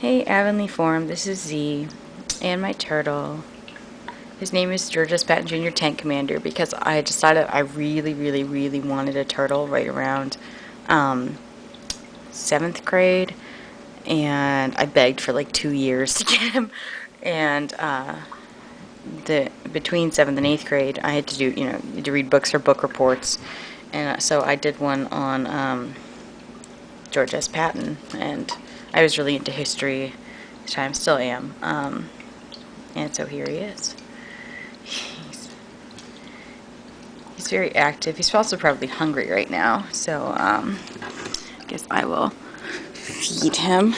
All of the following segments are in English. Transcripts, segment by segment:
Hey Avonlea Forum, this is Z, and my turtle. His name is George's Patton Jr. Tank Commander because I decided I really wanted a turtle right around 7th grade, and I begged for like 2 years to get him, and between 7th and 8th grade I had to do, you had to read books for book reports, and so I did one on George S. Patton, and I was really into history at the time, still am, and so here he is. He's very active. He's also probably hungry right now, so I guess I will feed him.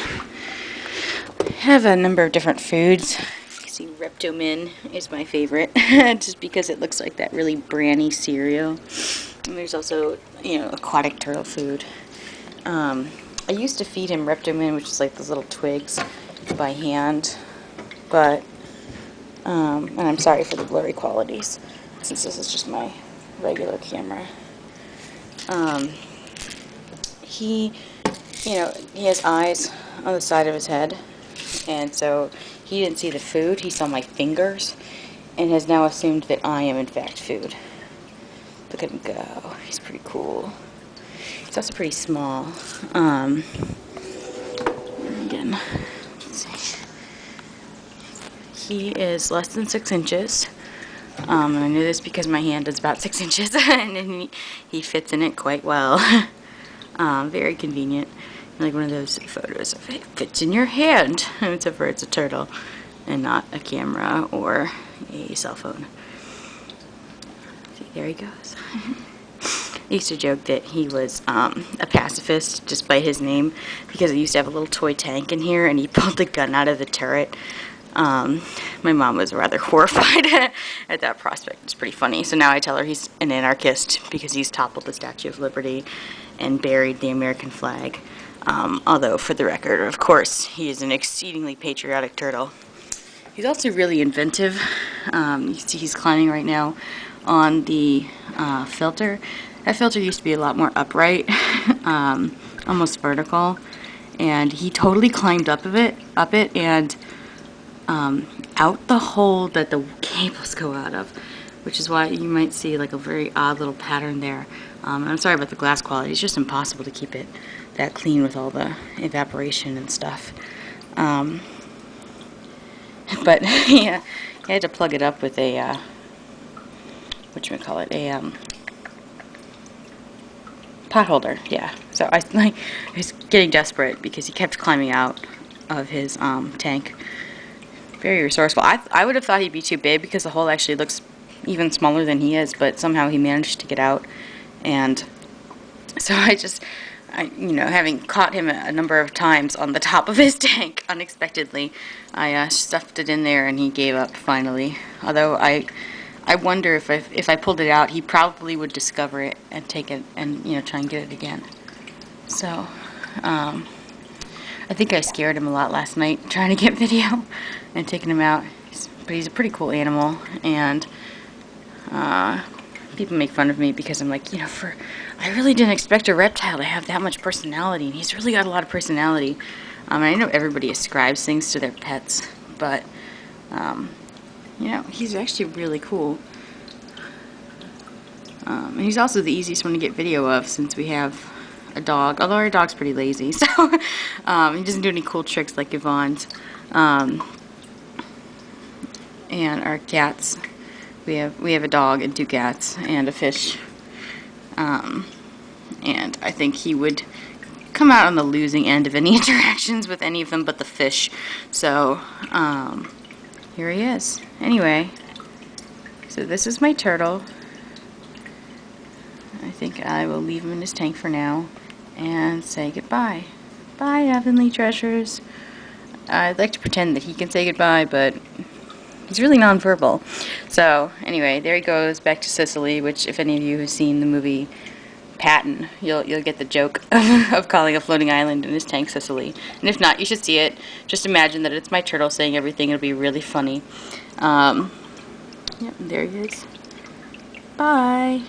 I have a number of different foods. You can see Reptomin is my favorite, just because it looks like that really branny cereal. And there's also, aquatic turtle food. I used to feed him Reptomin, which is like those little twigs, by hand, but, and I'm sorry for the blurry qualities, since this is just my regular camera. He has eyes on the side of his head, and so he didn't see the food, he saw my fingers, and has now assumed that I am in fact food. Look at him go. He's pretty cool. He's also pretty small. Again, let's see. He is less than 6 inches. And I knew this because my hand is about 6 inches, and he fits in it quite well. Very convenient. Like one of those photos of it fits in your hand, except for it's a turtle and not a camera or a cell phone. See, there he goes. I used to joke that he was a pacifist just by his name, because I used to have a little toy tank in here, and he pulled the gun out of the turret. My mom was rather horrified at that prospect. It's pretty funny. So now I tell her he's an anarchist because he's toppled the Statue of Liberty and buried the American flag. Although, for the record, of course, he is an exceedingly patriotic turtle. He's also really inventive. You see he's climbing right now on the filter. That filter used to be a lot more upright, almost vertical, and he totally climbed up it, and out the hole that the cables go out of, which is why you might see like a very odd little pattern there. And I'm sorry about the glass quality. It's just impossible to keep it that clean with all the evaporation and stuff. But yeah, I had to plug it up with a pot holder. Yeah. So I was getting desperate because he kept climbing out of his tank. Very resourceful. I would have thought he'd be too big because the hole actually looks even smaller than he is, but somehow he managed to get out. And so having caught him a number of times on the top of his tank unexpectedly, I stuffed it in there and he gave up finally. Although I wonder if I pulled it out, he probably would discover it and take it and try and get it again. So I think I scared him a lot last night trying to get video and taking him out. But he's a pretty cool animal, and people make fun of me because I'm like, I really didn't expect a reptile to have that much personality, and he's really got a lot of personality. I know everybody ascribes things to their pets, but he's actually really cool. And he's also the easiest one to get video of since we have a dog, although our dog's pretty lazy, so he doesn't do any cool tricks like Yvonne's. And our cats, we have a dog and 2 cats and a fish, and I think he would come out on the losing end of any interactions with any of them but the fish. So here he is. Anyway, so this is my turtle. I think I will leave him in his tank for now and say goodbye. Bye, Avonlea treasures. I'd like to pretend that he can say goodbye, but he's really nonverbal. So anyway, there he goes back to Sicily, which if any of you have seen the movie Patton, you'll get the joke of calling a floating island in his tank Sicily. And if not, you should see it. Just imagine that it's my turtle saying everything. It'll be really funny. Yep, there he is. Bye.